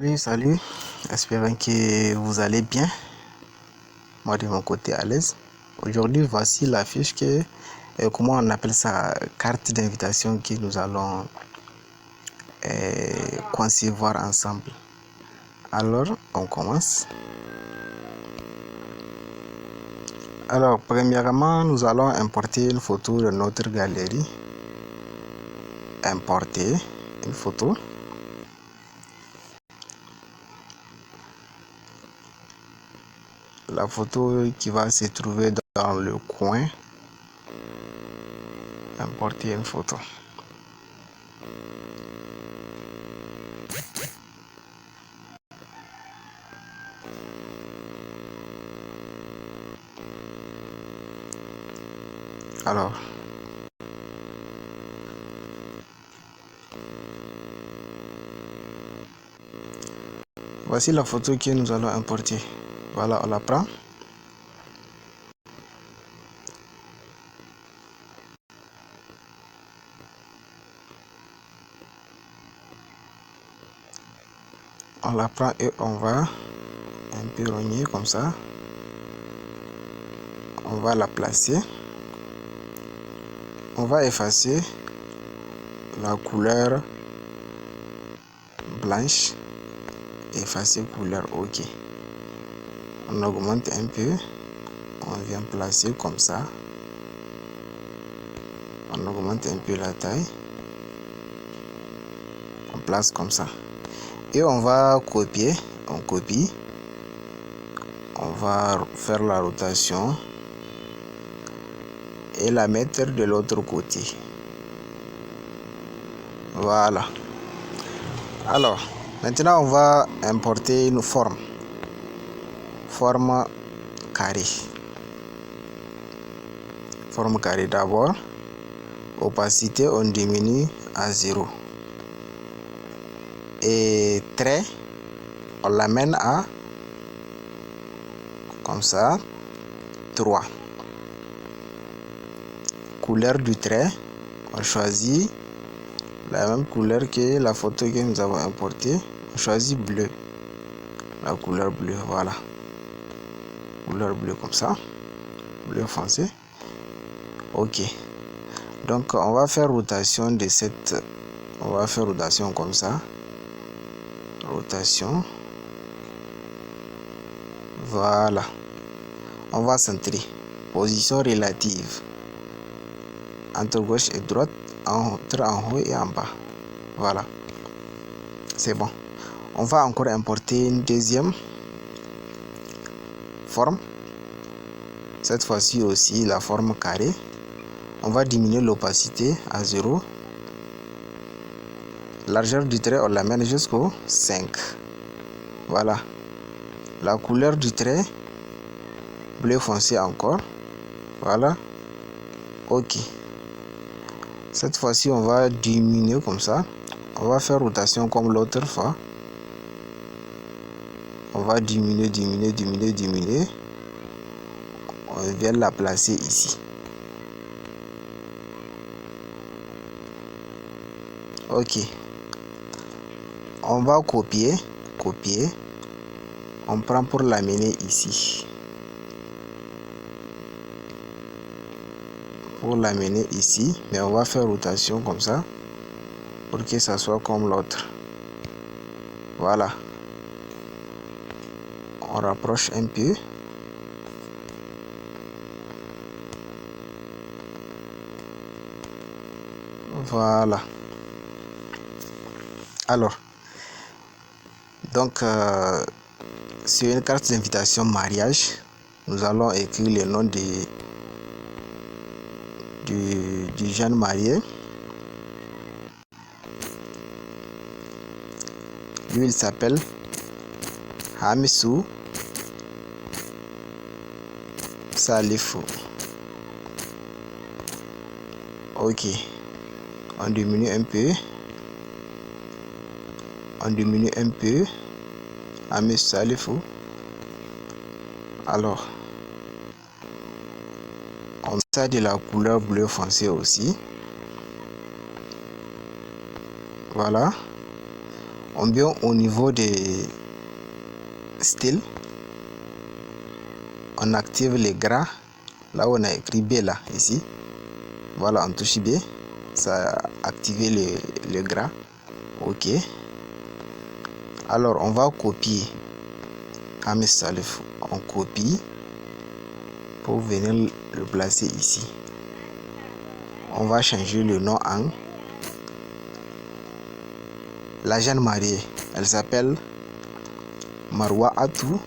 Salut, espérons que vous allez bien. Moi de mon côté à l'aise. Aujourd'hui, voici la fiche comment on appelle ça, carte d'invitation que nous allons concevoir ensemble. Alors, on commence. Alors, premièrement, nous allons importer une photo de notre galerie. Importer une photo. La photo qui va se trouver dans le coin. Importer une photo. Alors, voici la photo que nous allons importer. Voilà, on la prend. On la prend et on va un peu rogner comme ça. On va la placer. On va effacer la couleur blanche. Effacer couleur OK. On augmente un peu. On vient placer comme ça. On augmente un peu la taille. On place comme ça. Et on va copier. On copie. On va faire la rotation. Et la mettre de l'autre côté. Voilà. Alors, maintenant on va importer une forme. Forme carrée. Forme carrée d'abord. Opacité, on diminue à 0. Et trait, on l'amène à, comme ça, 3. Couleur du trait, on choisit la même couleur que la photo que nous avons importée. On choisit bleu. La couleur bleue, voilà. Couleur bleue comme ça. Bleu foncé. OK. Donc on va faire rotation de cette. On va faire rotation comme ça. Rotation. Voilà. On va centrer. Position relative. Entre gauche et droite. Entre en haut et en bas. Voilà. C'est bon. On va encore importer une deuxième forme. Cette fois-ci aussi la forme carrée. On va diminuer l'opacité à 0. Largeur du trait, on l'amène jusqu'au 5. Voilà. La couleur du trait, bleu foncé encore. Voilà. OK. Cette fois-ci, on va diminuer comme ça. On va faire rotation comme l'autre fois. On va diminuer, diminuer, diminuer, diminuer. On vient la placer ici. OK. On va copier, copier. On prend pour l'amener ici. Pour l'amener ici, mais on va faire rotation comme ça pour que ça soit comme l'autre. Voilà. On rapproche un peu. Voilà. Alors, donc sur une carte d'invitation mariage, nous allons écrire le nom du jeune marié. Lui, il s'appelle Hamissou Salifou. OK. On diminue un peu. On diminue un peu. Hamissou Salifou. Alors, on met de la couleur bleu foncé aussi. Voilà. On vient au niveau des styles. On active les gras. Là où on a écrit B là, ici. Voilà, on touche B. Ça a activé le gras. OK. Alors, on va copier. Hamis Salif, on copie pour venir le placer ici. On va changer le nom en la jeune mariée. Elle s'appelle Marwa Atou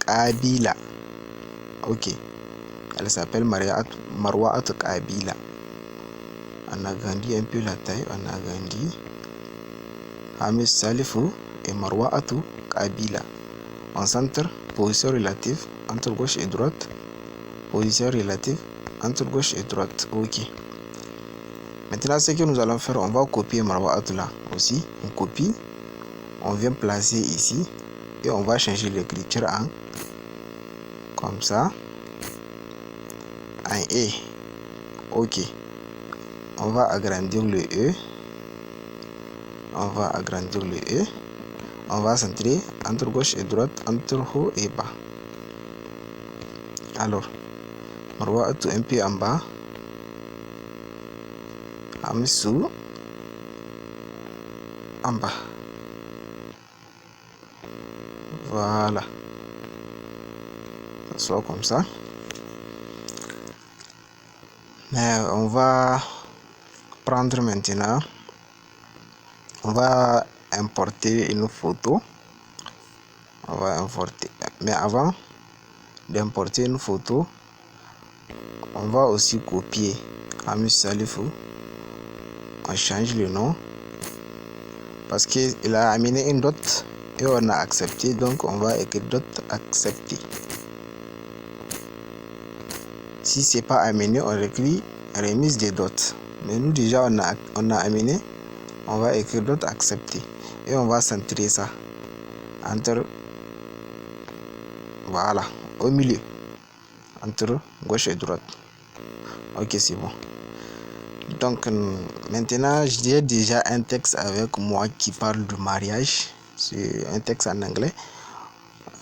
Kabila. OK. Elle s'appelle Marwa Atou Kabila. On agrandit un peu la taille. On agrandit. Hamis Salifou et Marwa Atou Kabila. On centre, position relative entre gauche et droite. Position relative entre gauche et droite. OK. Maintenant, ce que nous allons faire, on va copier Marwa Atou là aussi. On copie. On vient placer ici. Et on va changer l'écriture en comme ça. Un E. OK. On va agrandir le E. On va agrandir le E. On va centrer entre gauche et droite, entre haut et bas. Alors, Marwa Atou un peu en bas. Hamissou en bas. Voilà. Soit comme ça. Mais on va prendre maintenant. On va importer une photo. On va importer. Mais avant d'importer une photo, on va aussi copier Hamis Salifou. On change le nom parce qu'il a amené une dot et on a accepté, donc on va écrire dot accepté. Si c'est pas amené, on écrit remise des dots. Mais nous déjà on a amené, on va écrire dot accepté et on va centrer ça entre, voilà, au milieu entre gauche et droite. OK, c'est bon. Donc maintenant j'ai déjà un texte avec moi qui parle du mariage. C'est un texte en anglais.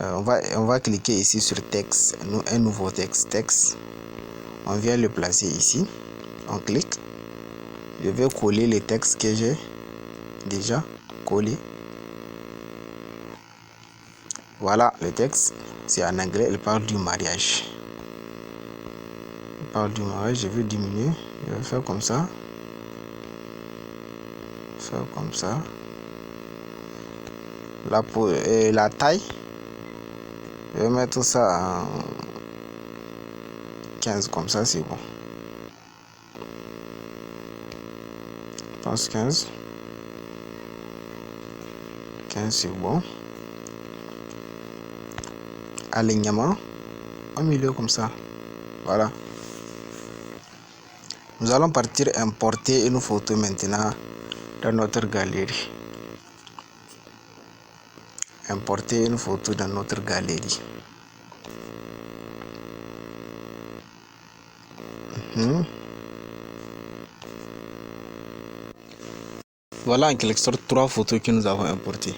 On va cliquer ici sur texte, un nouveau texte. On vient le placer ici. On clique. Je vais coller les textes que j'ai déjà collé. Voilà le texte. C'est en anglais. Il parle du mariage. Il parle du mariage. Je vais diminuer. Je vais faire comme ça. Faire comme ça. La taille. Je vais mettre ça en 15 comme ça, c'est bon. Je pense 15. 15 c'est bon. Alignement au milieu comme ça. Voilà. Nous allons partir importer une photo maintenant dans notre galerie. Importer une photo dans notre galerie. Voilà en quelque sorte 3 photos que nous avons importées.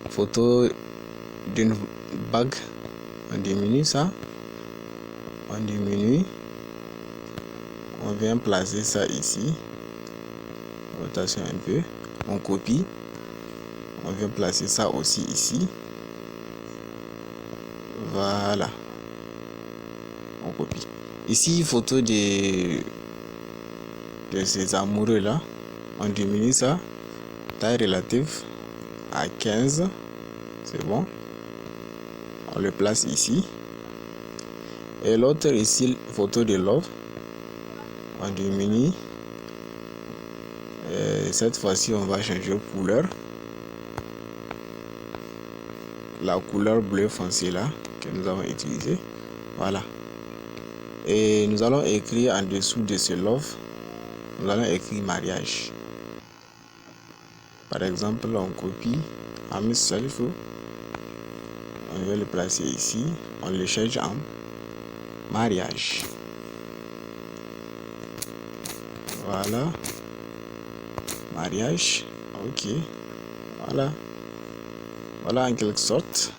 Photo d'une bague. On diminue ça. On diminue. On vient placer ça ici. Rotation un peu. On copie. On vient placer ça aussi ici. Voilà. On copie. Ici, photo de ces amoureux là. On diminue ça. Taille relative à 15. C'est bon. On le place ici. Et l'autre ici, photo de love. On diminue. Et cette fois-ci, on va changer de couleur. La couleur bleu foncé là que nous avons utilisé. Voilà. Et nous allons écrire en dessous de ce love. Nous allons écrire mariage. Par exemple, on copie Hamis Salifou. On va le placer ici. On le change en mariage. Voilà. mariage. Ok, voilà. Voilà en quelque sorte.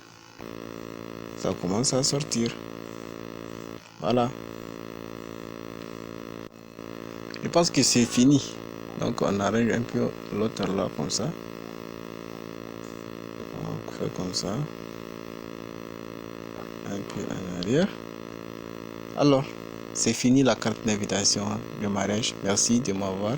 Ça commence à sortir. Voilà. Je pense que c'est fini. Donc on arrange un peu l'autre là comme ça. On fait comme ça. Un peu en arrière. Alors, c'est fini la carte d'invitation de mariage. Merci de m'avoir